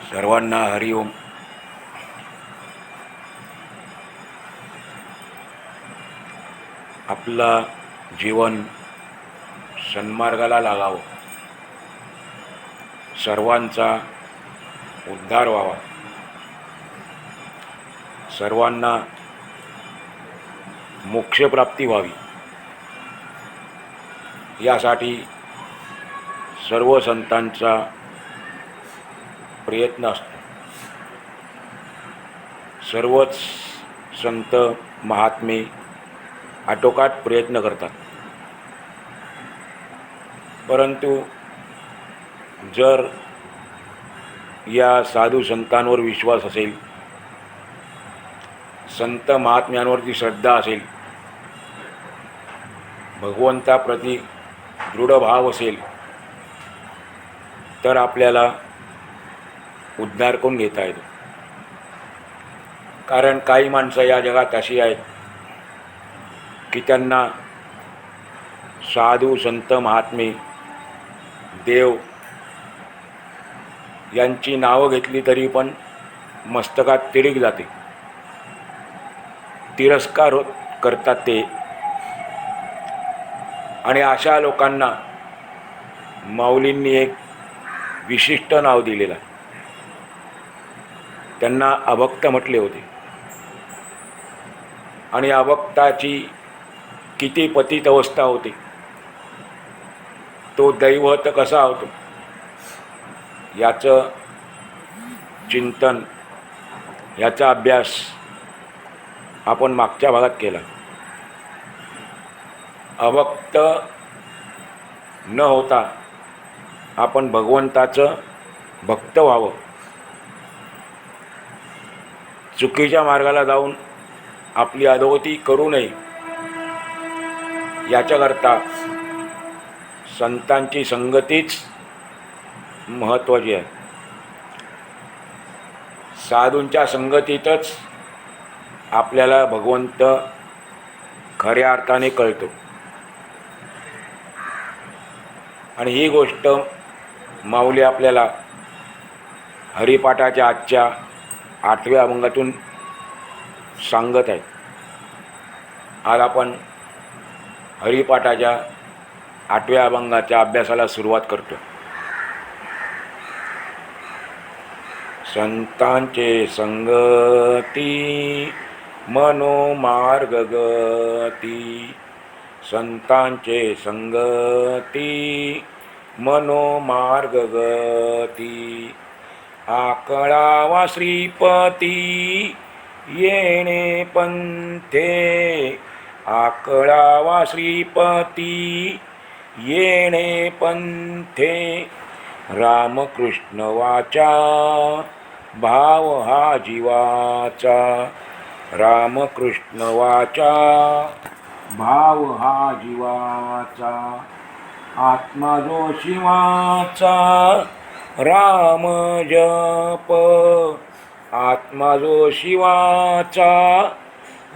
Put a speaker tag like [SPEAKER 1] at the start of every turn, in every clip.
[SPEAKER 1] सर्वांना हरिओम. आपला जीवन सन्मार्गाला लागावं, सर्वांचा उद्धार व्हावा, सर्वांना मोक्षप्राप्ती व्हावी यासाठी सर्व संतांचा प्रयत्न असतो. सर्वच संत महात्मे आटोकाट प्रयत्न करतात, परंतु जर या साधू संतांवर विश्वास असेल, संत महात्म्यांवरती श्रद्धा असेल, भगवंताप्रती दृढ भाव असेल, तर आपल्याला उद्धार करून घेता येतो. कारण काही माणसं या जगात अशी आहेत की त्यांना साधू संत महात्मे देव यांची नावं घेतली तरी पण मस्तकात तिरीक जाते, तिरस्कार करतात ते. आणि अशा लोकांना माऊलींनी एक विशिष्ट नाव दिलेलं आहे. त्यांना अभक्त म्हटले होते. आणि अभक्ताची किती पतित अवस्था होते, तो दैवत कसा होतो, याचं चिंतन, याचा अभ्यास आपण मागच्या भागात केला. अभक्त न होता आपण भगवंताचं भक्त व्हावं, चुकीच्या मार्गाला जाऊन आपली अधोगती करू नये, याच्याकरता संतांची संगतीच महत्त्वाची आहे. साधूंच्या संगतीतच आपल्याला भगवंत खऱ्या अर्थाने कळतो. आणि ही गोष्ट माऊली आपल्याला हरिपाठाच्या आजच्या 8व्या अभंगातून सांगत आहेत. आज आपण हरिपाठाच्या 8व्या अभंगाच्या अभ्यासाला सुरुवात करतो. संतांचे संगती मनोमार्ग गती, संतांचे संगती मनोमार्ग गती, आकळावा श्रीपती येणे पंथे, आकळावा श्रीपती येणे पंथे, रामकृष्ण वाचा भाव हा जीवाचा, रामकृष्ण वाचा भाव हा जीवाचा, आत्मा जो शिवाचा राम जप, आत्मा जो शिवाचा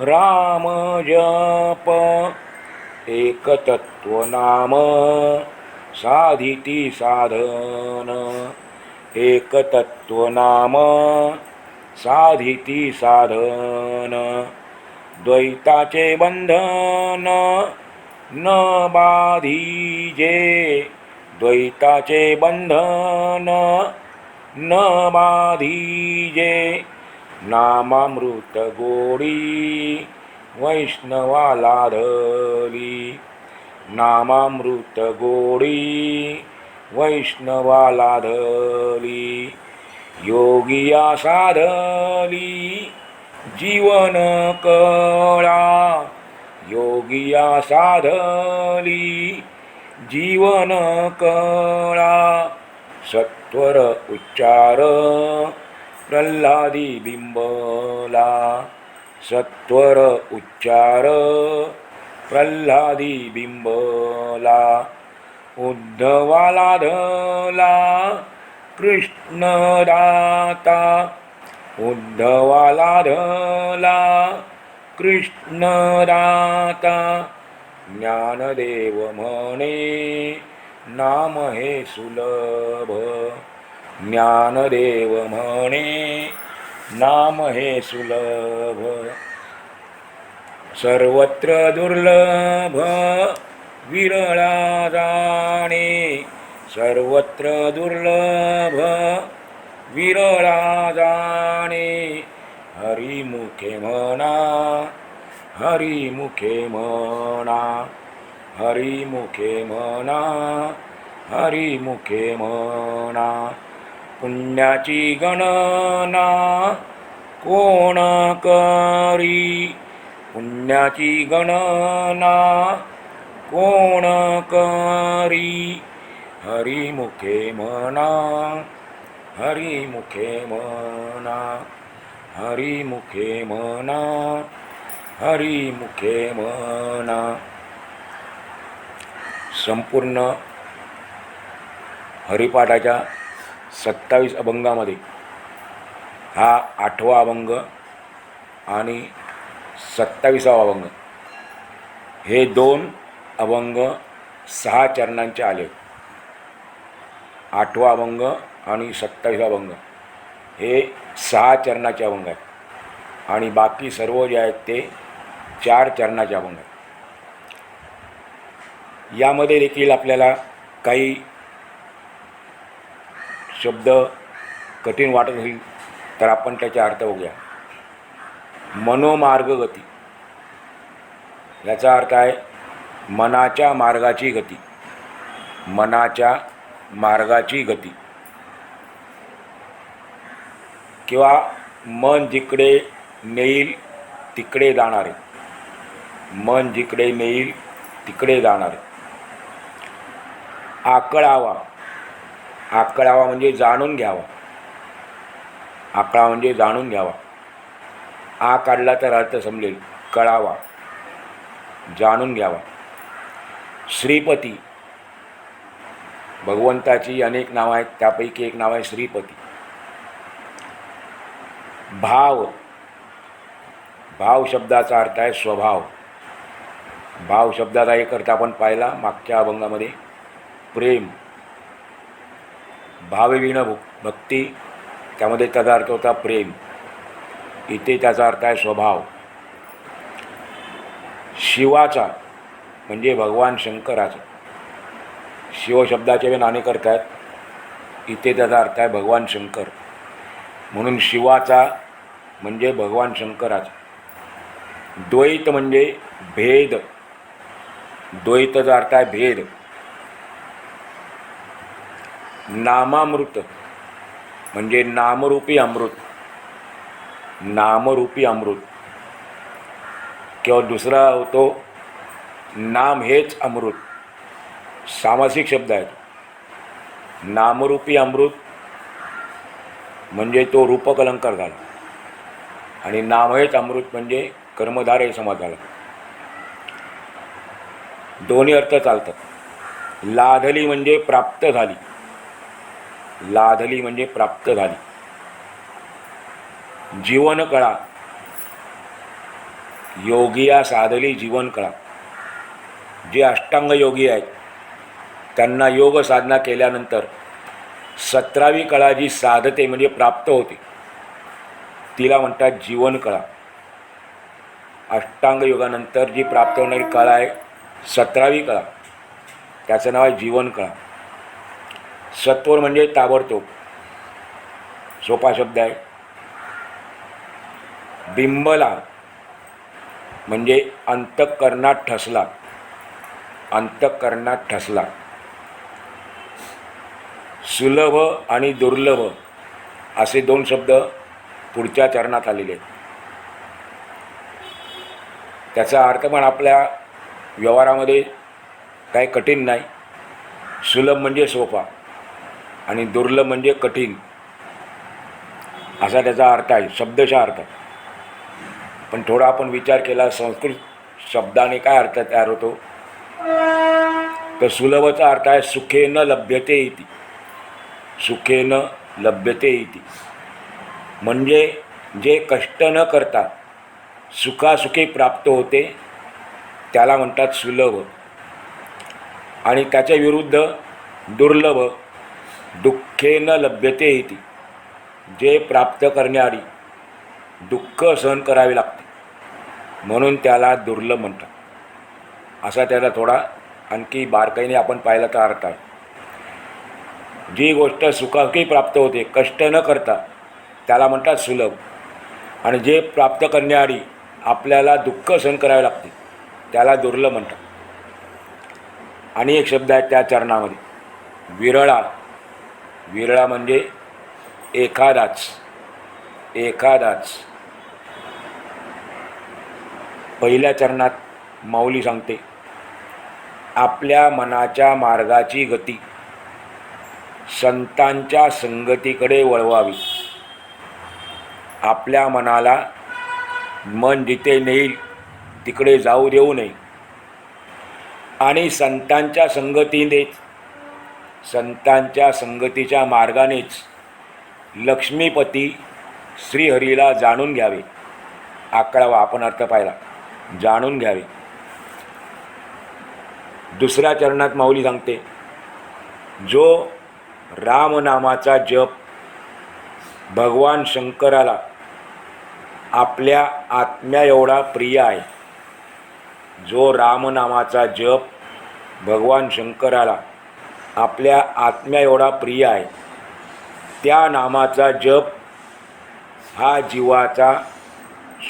[SPEAKER 1] राम जप, एक तत्व नाम साधिती साधन, एक तत्व नाम साधिती साधन, द्वैताचे बंधन न बाधिजे, द्वैताचे बंधन न बाधिजे, नामामृत गोडी वैष्णवाला धली, नामामृत गोडी वैष्णवाला धली, योगिया साधली जीवन कळा, योगिया साधली जीवन कळा, सत्वर उच्चार प्रल्हादी बिंबला, सत्वर उच्चार प्रल्हादी बिंबला, उद्धवाला धला कृष्ण दाता, उद्धवाला धला कृष्ण दाता, ज्ञानदेव म्हणे नाम हे सुलभ, ज्ञानदेव म्हणे नाम हे सुलभ, सर्वत्र दुर्लभ विरळा जाणे, सर्वत्र दुर्लभ विरळा जाणे, हरिमुखे म्हणा, हरिमुखे म्हणा, हरिमुखे म्हणा, हरिमुखे म्हणा, पुण्याची गणना कोण करी, पुण्याची गणना कोण करी, हरिमुखे म्हणा, हरिमुखे म्हणा, हरिमुखे म्हणा, हरिमुखे म्हणा. संपूर्ण हरिपाठाच्या 27 अभंगामध्ये हा 8वा अभंग आणि 27वा अभंग हे 2 अभंग 6 चरणांचे आले. 8वा अभंग आणि 27वा अभंग हे 6 चरणाचे अभंग आहेत आणि बाकी सर्व जे आहेत ते 4 चरणाचे अभंग आहेत. यामध्ये देखील आपल्याला काही शब्द कठीण वाटत असेल तर आपण त्याचे अर्थ बघूया. मनोमार्गगती याचा अर्थ आहे मनाच्या मार्गाची गती, मनाच्या मार्गाची गती किंवा मन जिकडे नेईल तिकडे जाणारे, मन जिकडे नेईल तिकडे जाणारे. आकळावा, आकळावा म्हणजे जाणून घ्यावा, आकळा म्हणजे जाणून घ्यावा. आ काढला तर अर्थ समजेल, कळावा, जाणून घ्यावा. श्रीपती, भगवंताची अनेक नावं आहेत त्यापैकी एक नाव आहे श्रीपती. भाव, भाव शब्दाचा अर्थ आहे स्वभाव. भाव शब्दाचा एक अर्थ आपण पाहिला मागच्या अभंगामध्ये, प्रेम. भावविण भक्ती, त्यामध्ये त्याचा अर्थ होता प्रेम. इथे त्याचा अर्थ आहे स्वभाव. शिवाचा म्हणजे भगवान शंकराचा. शिव शब्दाचे नाणे अर्थ आहेत, इथे त्याचा अर्थ आहे भगवान शंकर. म्हणून शिवाचा म्हणजे भगवान शंकराचा. द्वैत म्हणजे भेद, द्वैतचा अर्थ आहे भेद. नामामृत म्हणजे नामरूपी अमृत, नामरूपी अमृत. किंवा दुसरा होतो नाम हेच अमृत. सामासिक शब्द आहे. नामरूपी अमृत म्हणजे तो रूपक अलंकार झाला आणि नाम हेच अमृत म्हणजे कर्मधारय समास झाला. दोन्ही अर्थ चालतात. लाधली म्हणजे प्राप्त झाली, लाधली म्हणजे प्राप्त झाली. जीवनकळा, योगिया साधली जीवनकळा. जे अष्टांग योगी आहेत त्यांना योग साधना केल्यानंतर 17वी कळा जी साधते म्हणजे प्राप्त होते तिला म्हणतात जीवनकळा. अष्टांग योगानंतर जी प्राप्त होणारी कळा आहे 17वी कळा, त्याचं नाव आहे जीवनकळा. सत्वर म्हणजे ताबडतोब, सोपा शब्द आहे. बिंबला म्हणजे अंतःकरणात ठसला, अंतःकरणात ठसला. सुलभ आणि दुर्लभ असे 2 शब्द पुढच्या चरणात आलेले आहेत. त्याचा अर्थ पण आपल्या व्यवहारामध्ये काही कठीण नाही. सुलभ म्हणजे सोपा आणि दुर्लभ म्हणजे कठीण असा त्याचा अर्थ आहे, शब्दशः अर्थ. पण थोडा आपण विचार केला संस्कृत शब्दाने काय अर्थ तयार होतो, तर सुलभचा अर्थ आहे सुखेन लभ्यते इति, सुखेन लभ्यते इति. म्हणजे जे कष्ट न करता सुखासुखी प्राप्त होते त्याला म्हणतात सुलभ. आणि त्याच्या विरुद्ध दुर्लभ दुःखेन लभ्यते इति. जे प्राप्त करण्याआधी दुःख सहन करावे लागते म्हणून त्याला दुर्लभ म्हणतात. असा त्याला थोडा आणखी बारकाईने आपण पाहिला तर अर्थ आहे. जी गोष्ट सुखाकी प्राप्त होते कष्ट न करता त्याला म्हणतात सुलभ, आणि जे प्राप्त करण्याआधी आपल्याला दुःख सहन करावे लागते त्याला दुर्लभ म्हणतात. आणि एक शब्द आहे त्या चरणामध्ये, विरळा. विरळा म्हणजे एखादाच. पहिल्या चरणात माऊली सांगते, आपल्या मनाच्या मार्गाची गती संतांच्या संगतीकडे वळवावी. आपल्या मनाला मन जिथे नेईल तिकडे जाऊ देऊ नये, आणि संतांच्या संगतीच्या मार्गानेच लक्ष्मीपती श्रीहरीला जाणून घ्यावे. 11वा आपण अर्थ पाहिला, जाणून घ्यावे. दुसऱ्या चरणात माऊली सांगते, जो रामनामाचा जप भगवान शंकराला आपल्या आत्म्या एवढा प्रिय आहे. जो रामनामाचा जप भगवान शंकराला आपल्या आत्म्या एवढा प्रिय आहे, त्या नामाचा जप हा जीवाचा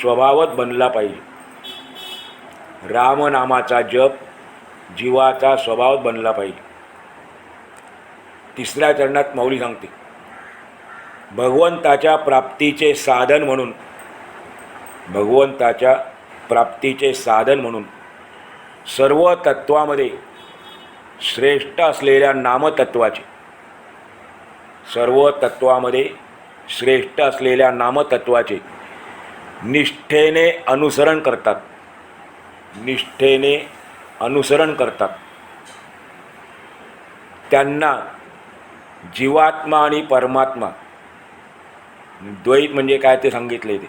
[SPEAKER 1] स्वभावच बनला पाहिजे. रामनामाचा जप जीवाचा स्वभाव बनला पाहिजे. तिसऱ्या चरणात माऊली सांगते, भगवंताच्या प्राप्तीचे साधन म्हणून सर्व तत्वामध्ये श्रेष्ठ असलेल्या नामतत्वाचे निष्ठेने अनुसरण करतात. त्यांना जीवात्मा आणि परमात्मा, द्वैत म्हणजे काय ते सांगितले. ते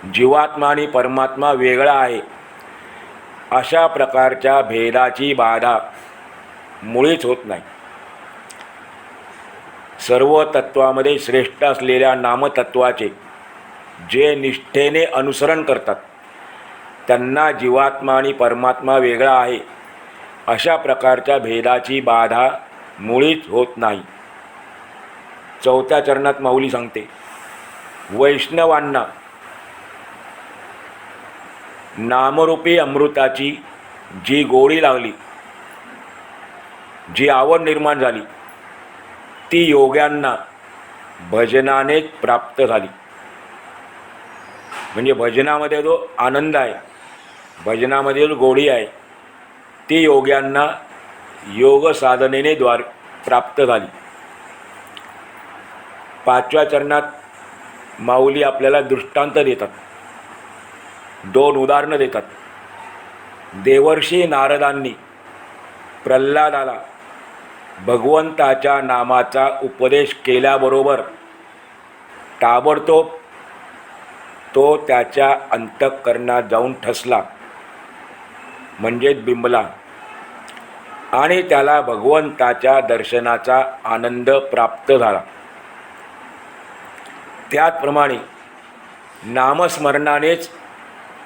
[SPEAKER 1] जीवात्मा आणि परमात्मा वेगळा आहे अशा प्रकारच्या भेदाची बाधा मुळीच होत नाही. सर्व तत्वामध्ये श्रेष्ठ असलेल्या नामतत्वाचे जे निष्ठेने अनुसरण करतात त्यांना जीवात्मा आणि परमात्मा वेगळा आहे अशा प्रकारच्या भेदाची बाधा मुळीच होत नाही. चौथ्या चरणात माऊली सांगते, वैष्णवांना नामरूपी अमृताची जी गोडी लागली, जी आवड निर्माण झाली, ती योग्यांना भजनानेच प्राप्त झाली. म्हणजे भजनामध्ये जो आनंद आहे, भजनामध्ये जो गोडी आहे, ती योग्यांना योग साधनेने प्राप्त झाली. पाचव्या चरणात माऊली आपल्याला दृष्टांत देतात, 2 उदाहरणं देतात. देवर्षी नारदांनी प्रल्हादाला भगवंताच्या नामाचा उपदेश केल्याबरोबर ताबडतोब तो त्याच्या अंतःकरणात जाऊन ठसला, म्हणजेच बिंबला, आणि त्याला भगवंताच्या दर्शनाचा आनंद प्राप्त झाला. त्याचप्रमाणे नामस्मरणानेच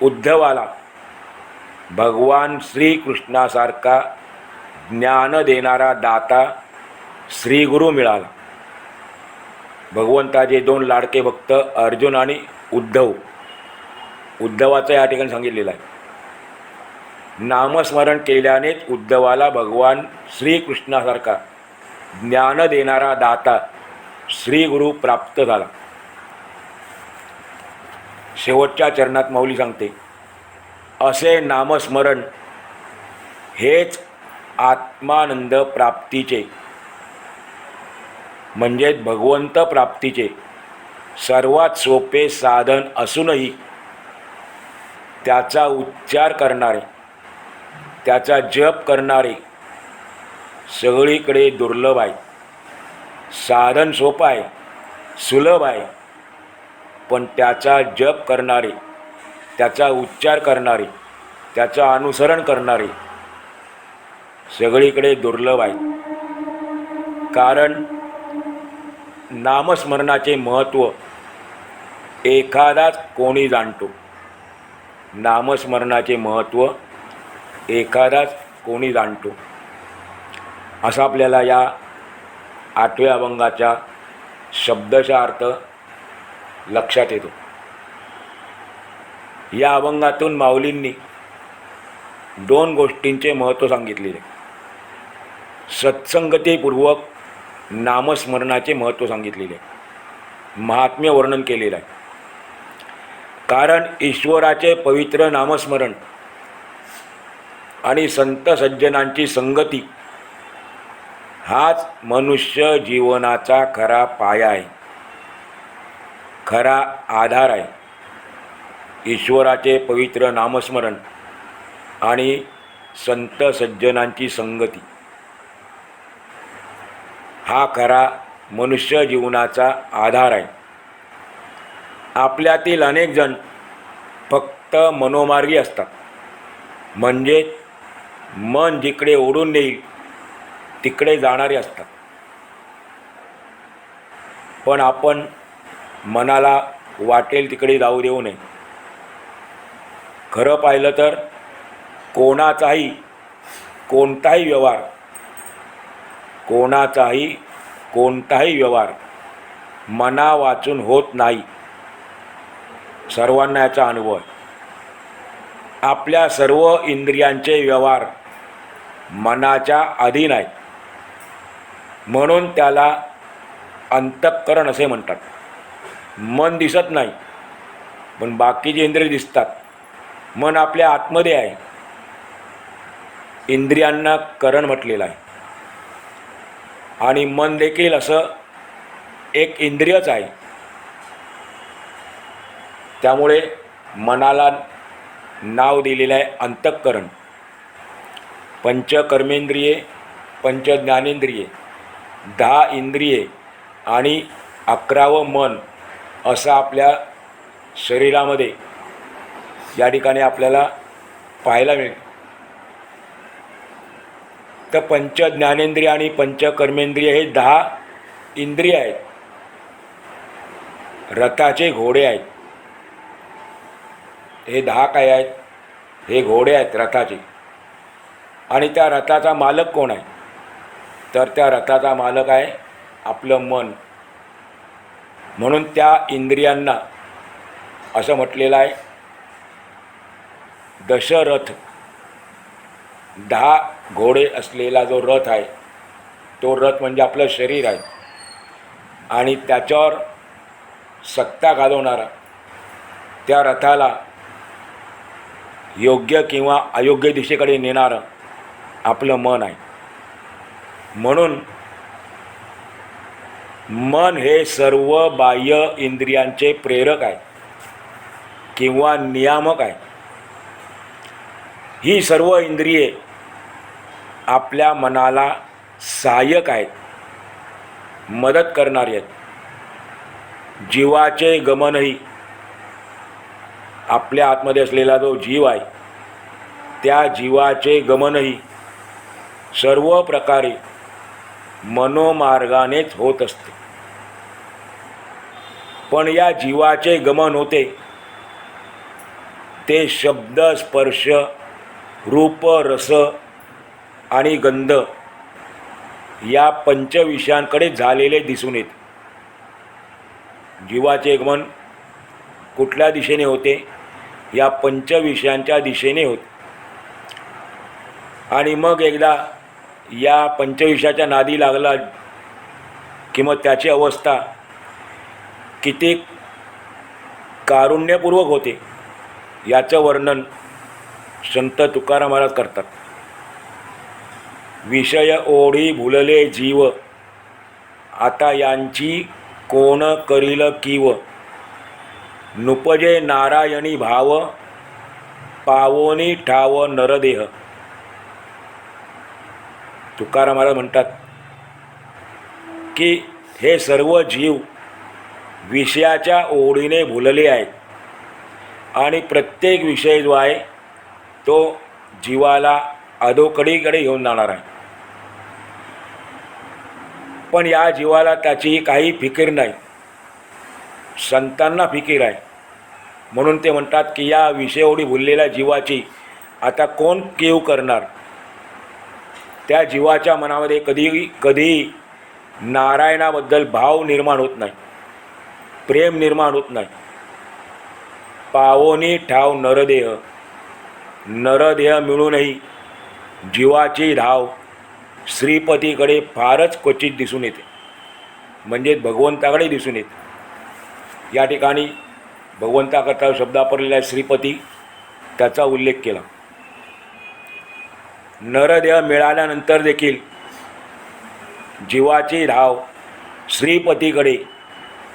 [SPEAKER 1] उद्धवाला भगवान श्रीकृष्णासारखा ज्ञान देणारा दाता श्रीगुरू मिळाला. भगवंताचे 2 लाडके भक्त अर्जुन आणि उद्धवाचं या ठिकाणी सांगितलेलं आहे. नामस्मरण केल्यानेच उद्धवाला भगवान श्रीकृष्णासारखा ज्ञान देणारा दाता श्रीगुरू प्राप्त झाला. शेवटच्या चरणात माऊली सांगते, असे नामस्मरण हेच आत्मानंद प्राप्तीचे म्हणजेच भगवंत प्राप्तीचे सर्वात सोपे साधन असूनही त्याचा उच्चार करणारे, त्याचा जप करणारे सगळीकडे दुर्लभ आहे. साधन सोपं आहे, सुलभ आहे, पण त्याचा जप करणारे, त्याचा उच्चार करणारे, त्याचं अनुसरण करणारे सगळीकडे दुर्लभ आहे. कारण नामस्मरणाचे महत्त्व एखादाच कोणी जाणतो. नामस्मरणाचे महत्त्व एखादाच कोणी जाणतो, असा आपल्याला या 8व्या अभंगाच्या शब्दशः अर्थ लक्षात येतो. या अभंगातून माऊलींनी 2 गोष्टींचे महत्त्व सांगितलेले. सत्संगतीपूर्वक नामस्मरणाचे महत्त्व सांगितलेले, महात्म्य वर्णन केलेलं आहे. कारण ईश्वराचे पवित्र नामस्मरण आणि संत सज्जनांची संगती हाच मनुष्य जीवनाचा खरा पाया आहे, खरा आधार आहे. ईश्वराचे पवित्र नामस्मरण आणि संत सज्जनांची संगती हा खरा मनुष्य जीवनाचा आधार आहे. आपल्यातील अनेक जण फक्त मनोमार्गी असतात, म्हणजे मन जिकडे ओढून नेईल तिकडे जाणारे असतात. पण आपण मनाला वाटेल तिकडे जाऊ देऊ नये. खरं पाहिलं तर कोणताही व्यवहार मना वाचून होत नाही. सर्वांना याचा अनुभव आहे. आपल्या सर्व इंद्रियांचे व्यवहार मनाच्या अधीन आहेत, म्हणून त्याला अंतःकरण असे म्हणतात. मन दिसत नाही, पण बाकीचे इंद्रिय दिसतात. मन आपल्या आतमध्ये आहे, इंद्रियांना करण म्हटलेलं आहे. आणि मन देखील असं एक इंद्रियच आहे. त्यामुळे मनाला नाव दिलेलं आहे अंतःकरण. पंचकर्मेंद्रिये, पंचज्ञानेंद्रिये, 10 इंद्रिये आणि 11वं मन असं आपल्या शरीरामध्ये या ठिकाणी आपल्याला पाहायला मिळेल. तर पंचज्ञानेंद्रिय आणि पंचकर्मेंद्रिय हे 10 इंद्रिय आहेत. रथाचे घोडे आहेत. हे 10 काय आहेत? हे घोडे आहेत रथाचे. आणि त्या रथाचा मालक कोण आहे? तर त्या रथाचा मालक आहे आपलं मन. म्हणून त्या इंद्रियांना असं म्हटलेलं आहे दशरथ. 10 घोडे असलेला जो रथ आहे तो रथ म्हणजे आपलं शरीर आहे. आणि त्याच्यावर सत्ता घालवणारा, त्या रथाला योग्य किंवा अयोग्य दिशेकडे नेणारं आपलं मन आहे. म्हणून मन हे सर्व बाह्य इंद्रियांचे प्रेरक आहे किंवा नियामक आहे. ही सर्व इंद्रिये आपल्या मनाला सहाय्यक आहेत, मदत करणारी आहेत. जीवाचे गमनही, आपल्या आतमध्ये असलेला जो जीव आहे त्या जीवाचे गमनही सर्व प्रकारे मनोमार्गानेच होत असते. पण या जीवाचे गमन होते ते शब्द, स्पर्श, रूप, रस आणि गंध या पंचविषयांकडे झालेले दिसून येते. जीवाचे गमन कुठल्या दिशेने होते? या पंचविषयांच्या दिशेने होते. आणि मग एकदा या पंचविषयाच्या नादी लागला की मग त्याची अवस्था किती कारुण्यपूर्वक होते याचं वर्णन संत तुकाराम महाराज करतात. विषय ओढी भुलले जीव, आता यांची कोण करील कीव. नुपजे नारायणी भाव, पावोनी ठाव नरदेह. तुकाराम महाराज म्हणतात की हे सर्व जीव विषयाच्या ओढीने भुलले आहेत आणि प्रत्येक विषय जो आहे तो जीवाला अधोकडीकडे घेऊन जाणार आहे. पण या जीवाला त्याची काही फिकीर नाही, संतांना फिकीर आहे. म्हणून ते म्हणतात की या विषयोडी भुललेल्या जीवाची आता कोण कीव करणार. त्या जीवाच्या मनामध्ये कधी नारायणाबद्दल भाव निर्माण होत नाही, प्रेम निर्माण होत नाही. पावोनी ठाव नरदेह, नरदेह मिळूनही जीवाची धाव श्रीपतीकडे फारच क्वचित दिसून येते, म्हणजे भगवंताकडे दिसून येते. या ठिकाणी भगवंताकरता शब्द वापरलेला आहे श्रीपती, त्याचा उल्लेख केला. नरदेह मिळाल्यानंतर देखील जीवाची धाव श्रीपतीकडे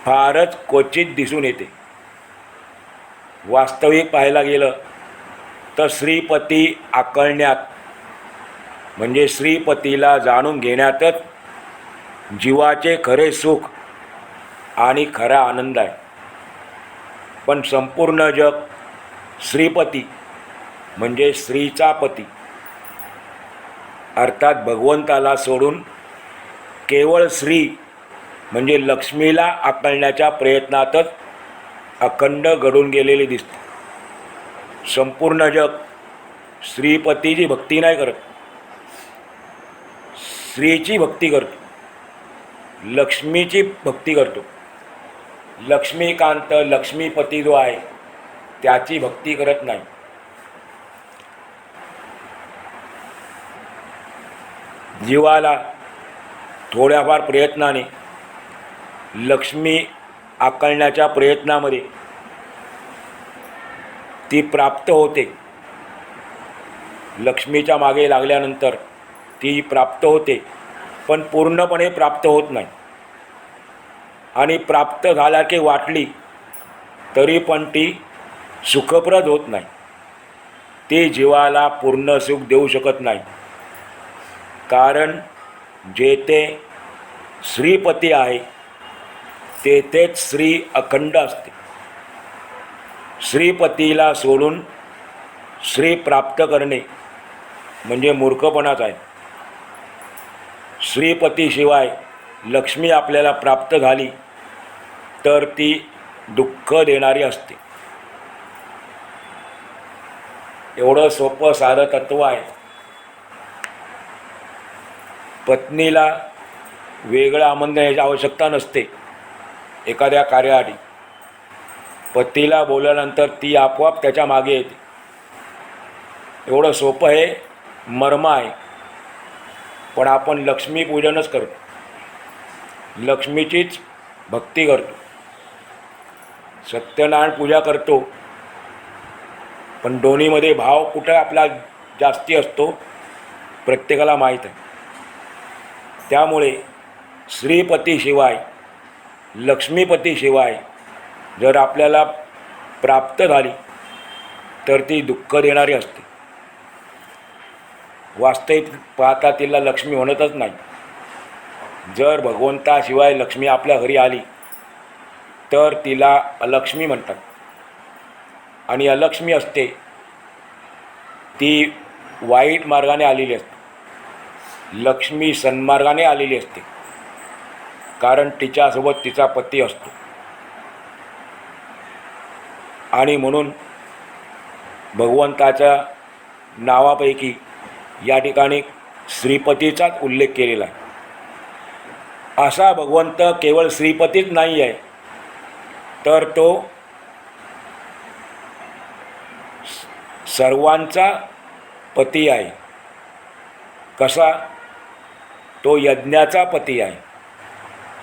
[SPEAKER 1] फारच क्वचित दिसून येते. वास्तविक पाहायला गेलं तर श्रीपती आकळण्यात म्हणजे श्रीपतीला जाणून घेण्यातच जीवाचे खरे सुख आणि खरा आनंद आहे. पण संपूर्ण जग श्रीपती म्हणजे स्त्रीचा पती अर्थात भगवंताला सोडून केवळ श्री म्हणजे लक्ष्मीला आकळण्याच्या प्रयत्नातच अखंड घडून गेलेले दिसते. संपूर्ण जग श्रीपतीची भक्ती नाही करत, स्त्रीची भक्ती करतो, लक्ष्मीची भक्ती करतो. लक्ष्मीकांत लक्ष्मीपती जो आहे त्याची भक्ती करत नाही. जीवाला थोड्याफार प्रयत्नाने लक्ष्मी आकळण्याच्या प्रयत्नामध्ये ती प्राप्त होते. लक्ष्मीच्या मागे लागल्यानंतर ती प्राप्त होते, पण पूर्णपणे प्राप्त होत नाही. आणि प्राप्त झाल्या की वाटली तरी पण ती सुखप्रद होत नाही. ती जीवाला पूर्ण सुख देऊ शकत नाही. कारण जेथे श्रीपती आहे तेथेच श्री अखंड असते. श्रीपतीला सोडून श्री प्राप्त करणे म्हणजे मूर्खपणाच आहे. श्रीपतीशिवाय लक्ष्मी आपल्याला प्राप्त झाली तर ती दुःख देणारी असते. एवढं सोपं साधं तत्त्व आहे. पत्नीला वेगळं आमंत्रण याची आवश्यकता नसते एखाद्या कार्यासाठी. पतीला बोलल्यानंतर ती आपोआप त्याच्या मागे येते. एवढं सोपं हे मर्म आहे. पण आपण लक्ष्मीपूजनच करतो, लक्ष्मीचीच भक्ती करतो, सत्यनारायण पूजा करतो. पण दोन्हीमध्ये भाव कुठं आपला जास्ती असतो प्रत्येकाला माहीत आहे. त्यामुळे श्रीपतीशिवाय लक्ष्मीपतीशिवाय जर आपल्याला प्राप्त झाली तर ती दुःख देणारी असते. वास्तविक पाहता तिला लक्ष्मी म्हणतच नाही. जर भगवंताशिवाय लक्ष्मी आपल्या घरी आली तर तिला अलक्ष्मी म्हणतात. आणि अलक्ष्मी असते ती वाईट मार्गाने आलेली असते. लक्ष्मी सन्मार्गाने आलेली असते, कारण तिच्यासोबत तिचा पती असतो. आणि म्हणून भगवंताच्या नावापैकी या ठिकाणी श्रीपतीचाच उल्लेख केलेला आहे. असा भगवंत केवळ श्रीपतीच नाही आहे, तर तो सर्वांचा पती आहे. कसा? तो यज्ञाचा पती आहे,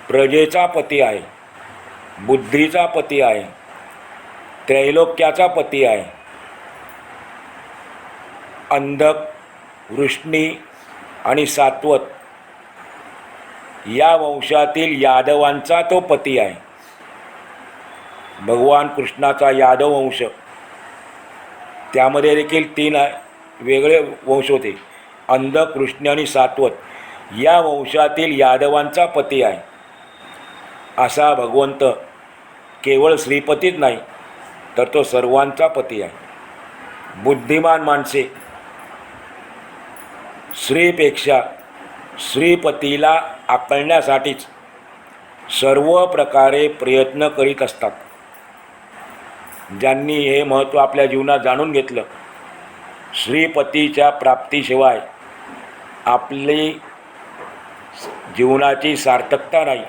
[SPEAKER 1] प्रजेचा पती आहे, बुद्धीचा पती आहे, त्रैलोक्याचा पती आहे. अंधक, वृष्णी आणि सात्वत या वंशातील यादवांचा तो पती आहे. भगवान कृष्णाचा यादव वंश, त्यामध्ये देखील 3 वेगळे वंश होते. अंधक, वृष्णी आणि सात्वत या वंशातील यादवांचा पती आहे. असा भगवंत केवळ श्रीपतीच नाही, तर तो सर्वांचा पती आहे. बुद्धिमान माणसे स्त्रीपेक्षा श्रीपतीला आकलण्यासाठीच सर्व प्रकारे प्रयत्न करीत असतात. ज्यांनी हे महत्त्व आपल्या जीवनात जाणून घेतलं, श्रीपतीच्या प्राप्तीशिवाय आपली जीवनाची सार्थकता नाही,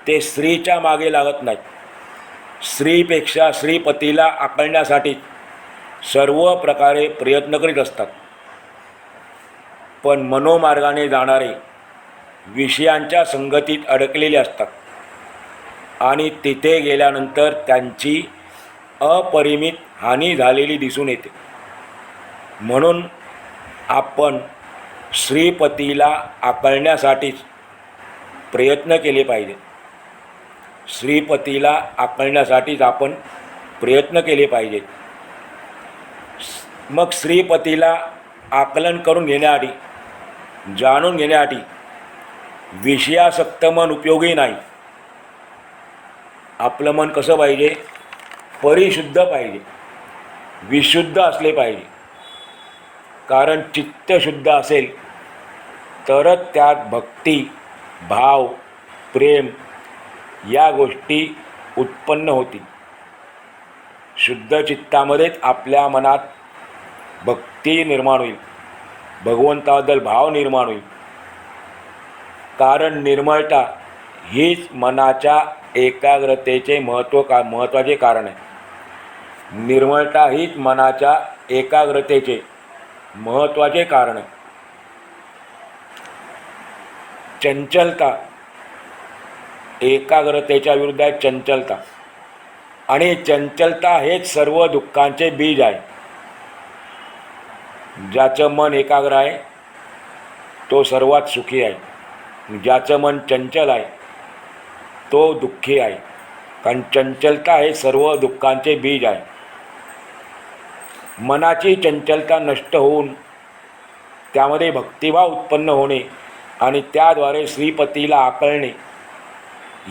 [SPEAKER 1] ते स्त्रीच्या मागे लागत नाहीत. स्त्रीपेक्षा श्रीपतीला आकलण्यासाठी सर्व प्रकारे प्रयत्न करीत असतात. पण मनोमार्गाने जाणारे विषयांच्या संगतीत अडकलेले असतात आणि तिथे गेल्यानंतर त्यांची अपरिमित हानी झालेली दिसून येते. म्हणून आपण श्रीपतीला आकलण्यासाठीच प्रयत्न केले पाहिजे. श्रीपतीला आकलण्यासाठीच आपण प्रयत्न केले पाहिजे. मग श्रीपतीला आकलन करून घेण्याआधी, जाणून घेण्याआधी विषयासक्त मन उपयोगी नाही. आपलं मन कसं पाहिजे? परिशुद्ध पाहिजे, विशुद्ध असले पाहिजे. कारण चित्त शुद्ध असेल तरच त्यात भक्ती, भाव, प्रेम या गोष्टी उत्पन्न होतील. शुद्ध चित्तामध्येच आपल्या मनात भक्ती निर्माण होईल, भगवंताबद्दल भाव निर्माण होईल. कारण निर्मळता हीच मनाच्या एकाग्रतेचे महत्त्वाचे कारण आहे. निर्मळता हीच मनाच्या एकाग्रतेचे महत्त्वाचे कारण आहे. चंचलता, एकाग्रतेच्या विरुद्ध आहे चंचलता, आणि चंचलता हेच सर्व दुःखांचे बीज आहे. ज्याचं मन एकाग्र आहे तो सर्वात सुखी आहे. ज्याचं मन चंचल आहे तो दुःखी आहे. कारण चंचलता हे सर्व दुःखांचे बीज आहे. मनाची चंचलता नष्ट होऊन त्यामध्ये भक्तिभाव उत्पन्न होणे आणि त्याद्वारे श्रीपतीला आकलणे,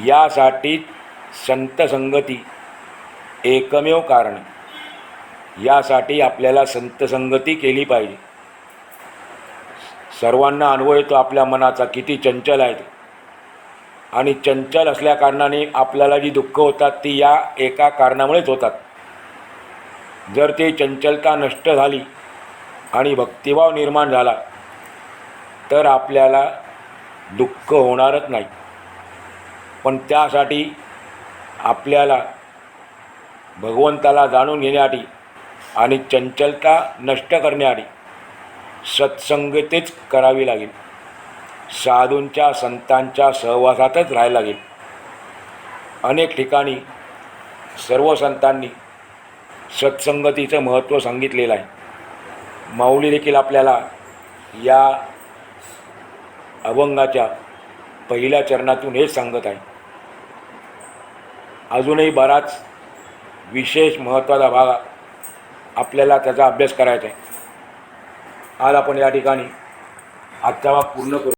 [SPEAKER 1] यासाठी संत संगती एकमेव कारण. यासाठी आपल्याला संत संगती केली पाहिजे. सर्वांना अनुभव येतो आपल्या मनाचा किती चंचल आहे ते. आणि चंचल असल्या कारणाने आपल्याला जी दुःख होतात ती या एका कारणामुळेच होतात. जर ती चंचलता नष्ट झाली आणि भक्तिभाव निर्माण झाला तर आपल्याला दुःख होणारच नाही. पण त्यासाठी आपल्याला भगवंताला जाणून घेण्यासाठी आणि चंचलता नष्ट करण्यासाठी सत्संगतीच करावी लागेल. साधूंच्या, संतांच्या सहवासातच राहायला लागेल. अनेक ठिकाणी सर्व संतांनी सत्संगतीचं महत्त्व सांगितलेलं आहे. माऊली देखील आपल्याला या अभंगाच्या पहिल्या चरणातून हेच सांगत आहे. अजूनही बराच विशेष महत्त्वाचा भाग आपल्याला त्याचा अभ्यास करायचा आहे. आज आपण या ठिकाणी आजचा भाग पूर्ण करू.